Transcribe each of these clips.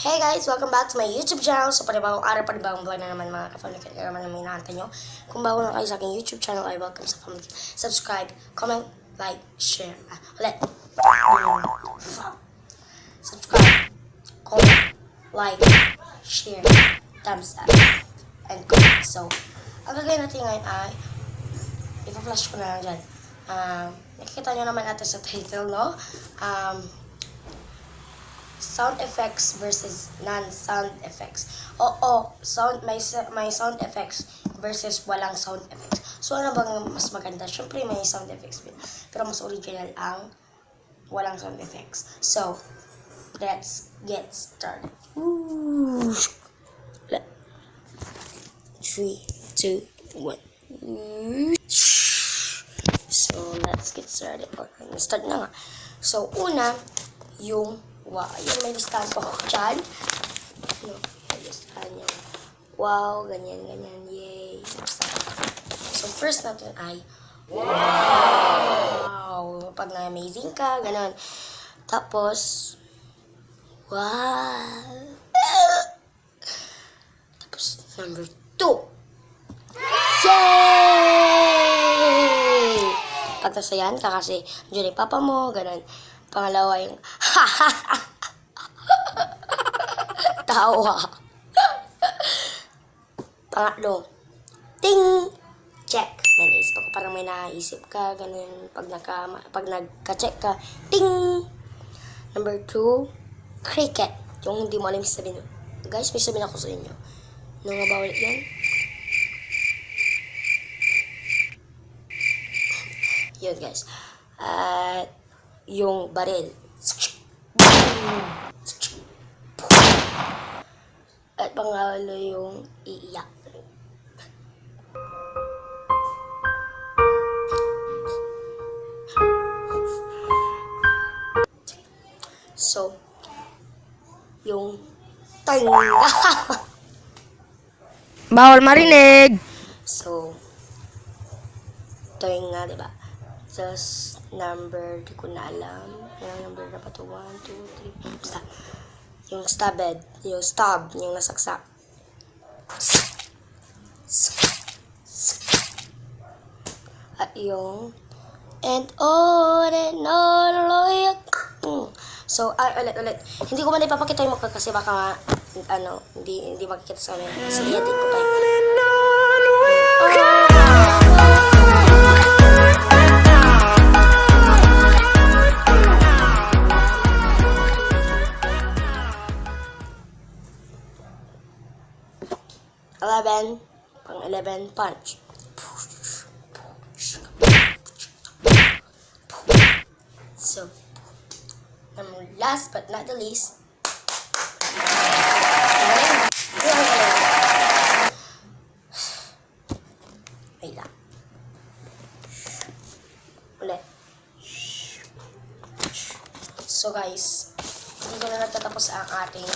Hey guys! Welcome back to my YouTube channel. So, panibagong araw, panibagong vlog na naman mga ka-family. Kaya naman namin inaantay nyo. Kung bago na kayo sa aking YouTube channel, ay welcome sa family. Subscribe, comment, like, share. Ulit. Subscribe, comment, like, share, thumbs up, and comment. So, ang gagawin natin ngayon ay ipa-flash ko na lang dyan. Nakikita nyo naman natin sa title, no? Sound effects versus non-sound effects. May sound effects versus walang sound effects. So, ano bang mas maganda? Siyempre, may sound effects din. Pero mas original ang walang sound effects. So, let's get started. 3, 2, 1. So, let's get started. Okay, start na nga. So, una, yung may listahan po ako dyan. May listahan yan. Wow, ganyan, yay. So, first natin ay, wow! Pag na-amazing ka, ganon. Tapos, wow! Tapos, number 2. Yay! Pag nasayan ka kasi, dyan yung papa mo, ganon. Pangalawa yung tawa. Pangatlo, ting! Check. May naisip ako, parang may naisip ka, ganun. Pag nagka-check ka, ting! Number 2, cricket. Yung hindi mo alam sabihin. Guys, may sabihin ako sa inyo. Nung nga ba ulit yan? Yun, guys. At yung baril. At pangalo yung iiyak. So, yung ting. Bawal marinig. So, ting nga, diba? Just number, di ko na alam. Yung number na pa to? 1, 2, 3. Basta. Yung stab, yung nasaksak. At yung and on. So, ulit. Hindi ko man ipapakita yung mukha kasi baka hindi makikita sa amin. Kasi i-edit ko pa yun. Pang 11 punch. So, last but not the least, wait lang. Ulit. So guys, dito na natatapos ang ating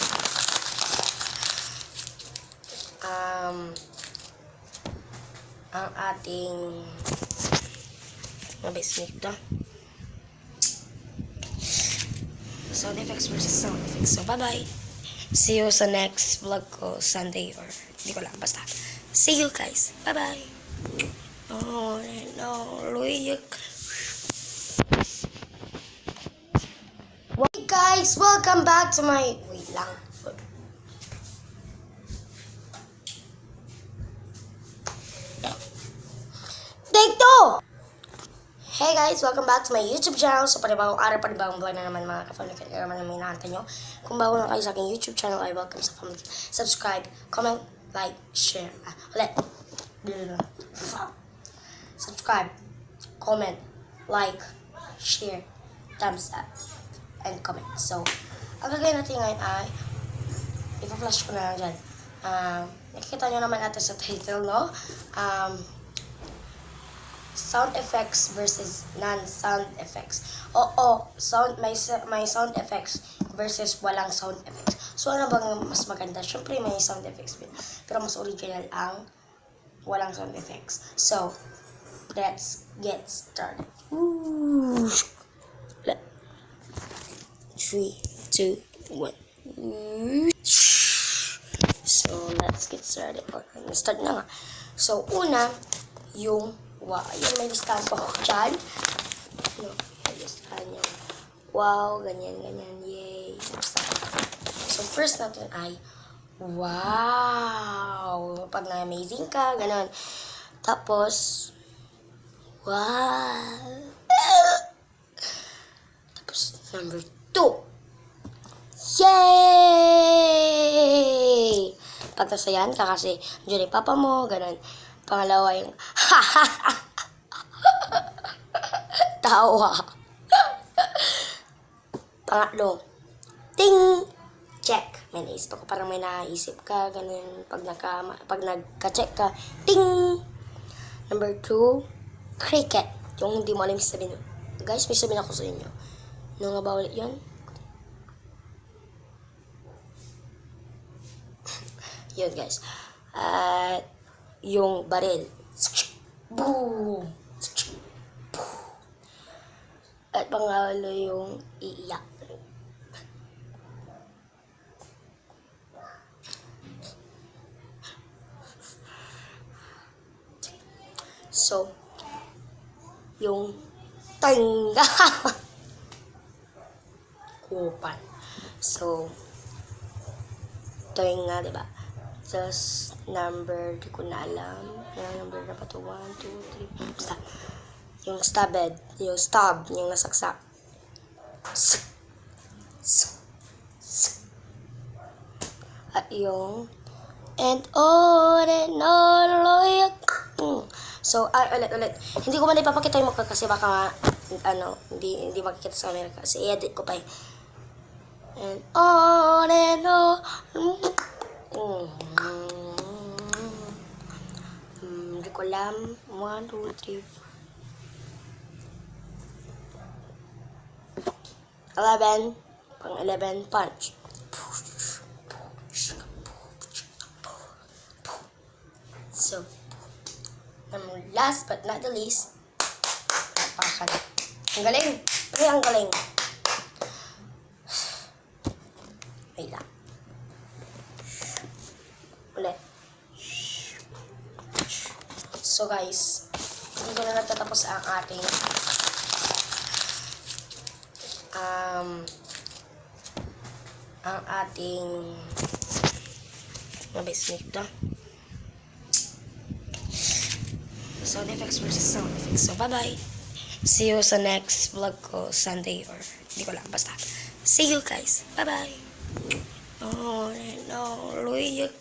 sound effects versus sound effects. So, bye-bye. See you sa next vlog ko, Sunday or hindi ko lang, basta. See you guys. Bye-bye. Hey guys, welcome back to my... Wait lang. Take 2! Hey guys, welcome back to my YouTube channel. So, panibagong araw, panibagong vlog na naman mga ka-family. Kaya naman namin inaantay nyo. Kung bago na kayo sa aking YouTube channel, ay welcome sa family. Subscribe, comment, like, share. Ulit. Subscribe, comment, like, share, thumbs up, and comment. So, ang gagawin natin ngayon ay ipa-flash ko na lang dyan. Nakikita nyo naman natin sa title, no? Sound effects versus non-sound effects. May sound effects versus walang sound effects. So, ano bang mas maganda? Siyempre, may sound effects din. Pero mas original ang walang sound effects. So, let's get started. 3, 2, 1. So, let's get started. Start na nga. So, una, yung wow. Yung may listahan po ako dyan. No, may listahan yung wow, ganyan, ganyan. Yay. So, first natin ay wow. Pag na-amazing ka, ganon. Tapos, wow. Tapos, number 2. Yay! Pag nasayan ka kasi dyan yung papa mo, ganun. Pangalawa yung tawa. Pangatlo, ting! Check. May naisip ako, parang may naisip ka, ganun. Pag nagka-check ka, ting! Number 2, cricket. Yung hindi mo alam yung sabihin. Guys, may sabihin ako sa inyo. Ano nga ba ulit yun? Yun guys. At yung baril. Boom! At pangalo yung iiyak. So, yung tinga. Kupan. So, tinga, diba? Just number, di ko na alam. Number na pa to? 1, 2, 3. Basta. Yung stabbed. Yung stab. Yung nasaksak. At yung and all. So, ulit. Hindi ko man ipapakita yung mukha kasi baka nga, hindi makikita sa camera kasi i-edit ko pa eh. And all. Hindi ko alam. 1, 2, 3, 11. Pang 11, punch. So, last but not the least, napakagaling. Ang galing. Ay, ang galing. Wait lang. Ulit. So guys, dito na natatapos ang ating mabisnik to. Sound effects versus sound effects. So bye-bye. See you sa next vlog ko, Sunday or hindi ko lang, basta. See you guys. Bye-bye. Oh, no, Luyak.